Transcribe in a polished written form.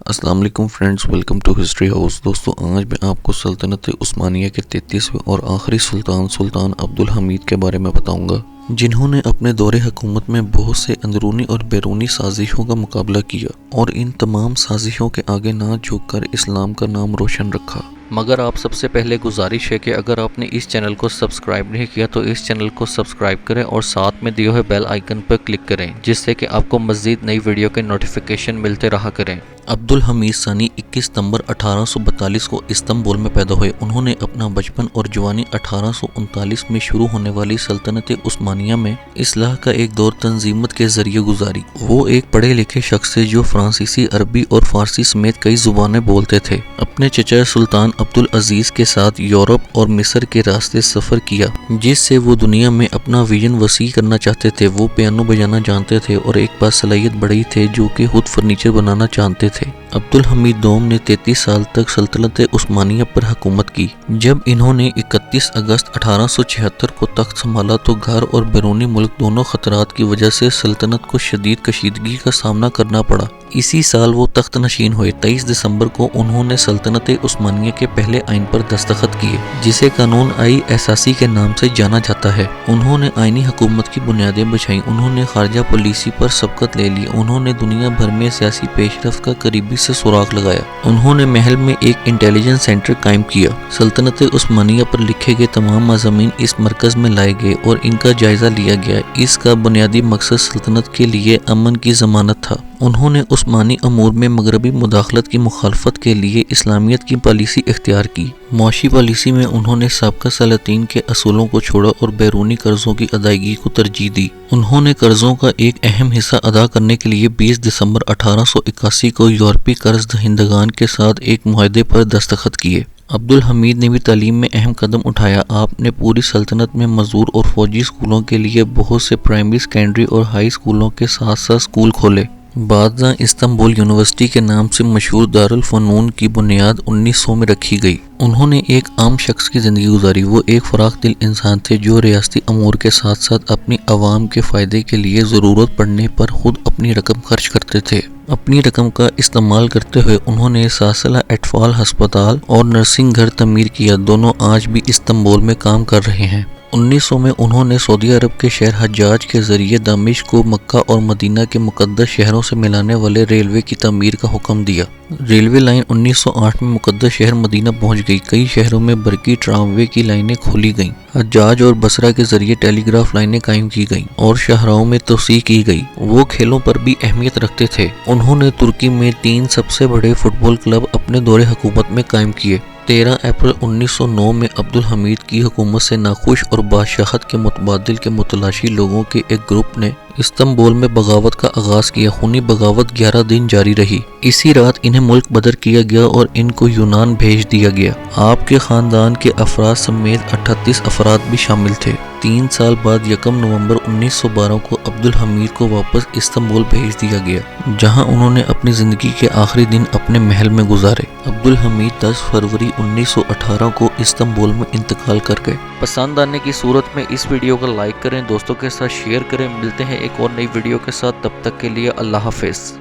السلام علیکم friends, welcome to history house. دوستو، آج میں آپ کو سلطنت عثمانیہ کے 33ویں اور آخری سلطان عبدالحمید کے بارے میں بتاؤں گا، جنہوں نے اپنے دور حکومت میں بہت سے اندرونی اور بیرونی سازشوں کا مقابلہ کیا اور ان تمام سازشوں کے آگے نہ جھک کر اسلام کا نام روشن رکھا۔ مگر آپ سب سے پہلے گزارش ہے کہ اگر آپ نے اس چینل کو سبسکرائب نہیں کیا تو اس چینل کو سبسکرائب کریں اور ساتھ میں دیے ہوئے بیل آئیکن پر کلک کریں، جس سے کہ آپ کو مزید نئی ویڈیو کے نوٹیفیکیشن ملتے رہا کریں۔ عبدالحمید ثانی 21 ستمبر 1842 کو استنبول میں پیدا ہوئے۔ انہوں نے اپنا بچپن اور جوانی 1839 میں شروع ہونے والی سلطنت عثمانیہ میں اصلاح کا ایک دور تنظیمت کے ذریعے گزاری۔ وہ ایک پڑھے لکھے شخص تھے جو فرانسیسی، عربی اور فارسی سمیت کئی زبانیں بولتے تھے۔ اپنے چچا سلطان عبدالعزیز کے ساتھ یورپ اور مصر کے راستے سفر کیا، جس سے وہ دنیا میں اپنا ویژن وسیع کرنا چاہتے تھے۔ وہ پیانو بجانا جانتے تھے اور ایک باصلاحیت بڑھئی تھے جو کہ خود فرنیچر بنانا جانتے تھے۔ عبدالحمید دوم نے 33 سال تک سلطنت عثمانیہ پر حکومت کی۔ جب انہوں نے 31 اگست 1876 کو تخت سنبھالا تو گھر اور بیرونی ملک دونوں خطرات کی وجہ سے سلطنت کو شدید کشیدگی کا سامنا کرنا پڑا۔ اسی سال وہ تخت نشین ہوئے۔ 23 دسمبر کو انہوں نے سلطنت عثمانیہ کے پہلے آئین پر دستخط کیے، جسے قانون اساسی کے نام سے جانا جاتا ہے۔ انہوں نے آئینی حکومت کی بنیادیں بچھائیں۔ انہوں نے خارجہ پالیسی پر سبقت لے لی۔ انہوں نے دنیا بھر میں سیاسی پیش رفت کا قریبی سے سراغ لگایا۔ انہوں نے محل میں ایک انٹیلیجنس سینٹر قائم کیا۔ سلطنت عثمانیہ پر لکھے گئے تمام مضامین اس مرکز میں لائے گئے اور ان کا جائزہ لیا گیا۔ اس کا بنیادی مقصد سلطنت کے لیے امن کی ضمانت تھا۔ انہوں نے عثمانی امور میں مغربی مداخلت کی مخالفت کے لیے اسلامیت کی پالیسی اختیار کی۔ معاشی پالیسی میں انہوں نے سابقہ سلاطین کے اصولوں کو چھوڑا اور بیرونی قرضوں کی ادائیگی کو ترجیح دی۔ انہوں نے قرضوں کا ایک اہم حصہ ادا کرنے کے لیے 20 دسمبر 1881 کو یورپی قرض دہندگان کے ساتھ ایک معاہدے پر دستخط کیے۔ عبدالحمید نے بھی تعلیم میں اہم قدم اٹھایا۔ آپ نے پوری سلطنت میں مزدور اور فوجی اسکولوں کے لیے بہت سے پرائمری، سیکنڈری اور ہائی اسکولوں کے ساتھ ساتھ اسکول کھولے۔ بعدازاں استنبول یونیورسٹی کے نام سے مشہور دارالفنون کی بنیاد 1900 میں رکھی گئی۔ انہوں نے ایک عام شخص کی زندگی گزاری۔ وہ ایک فراخ دل انسان تھے جو ریاستی امور کے ساتھ ساتھ اپنی عوام کے فائدے کے لیے ضرورت پڑنے پر خود اپنی رقم خرچ کرتے تھے۔ اپنی رقم کا استعمال کرتے ہوئے انہوں نے سلسلہ اطفال ہسپتال اور نرسنگ گھر تعمیر کیا۔ دونوں آج بھی استنبول میں کام کر رہے ہیں۔ 1900 میں انہوں نے سعودی عرب کے شہر حجاج کے ذریعے دمشق کو مکہ اور مدینہ کے مقدس شہروں سے ملانے والے ریلوے کی تعمیر کا حکم دیا۔ ریلوے لائن 1908 میں مقدس شہر مدینہ پہنچ گئی۔ کئی شہروں میں برقی ٹراموے کی لائنیں کھولی گئیں۔ حجاج اور بصرہ کے ذریعے ٹیلی گراف لائنیں قائم کی گئیں اور شاہراہوں میں توسیع کی گئی۔ وہ کھیلوں پر بھی اہمیت رکھتے تھے۔ انہوں نے ترکی میں 3 سب سے بڑے فٹ بال کلب اپنے دور حکومت میں قائم کیے۔ 13 اپریل 1909 میں عبدالحمید کی حکومت سے ناخوش اور بادشاہت کے متبادل کے متلاشی لوگوں کے ایک گروپ نے استنبول میں بغاوت کا آغاز کیا۔ خونی بغاوت 11 دن جاری رہی۔ اسی رات انہیں ملک بدر کیا گیا اور ان کو یونان بھیج دیا گیا۔ آپ کے خاندان کے افراد سمیت 38 افراد بھی شامل تھے۔ 3 سال بعد 1 نومبر 1912 کو عبدالحمید کو واپس استنبول بھیج دیا گیا، جہاں انہوں نے اپنی زندگی کے آخری دن اپنے محل میں گزارے۔ عبدالحمید 10 فروری 1918 کو استنبول میں انتقال کر گئے۔ پسند آنے کی صورت میں اس ویڈیو کو لائک کریں، دوستوں کے ساتھ شیئر کریں۔ ملتے ہیں ایک اور نئی ویڈیو کے ساتھ، تب تک کے لیے اللہ حافظ۔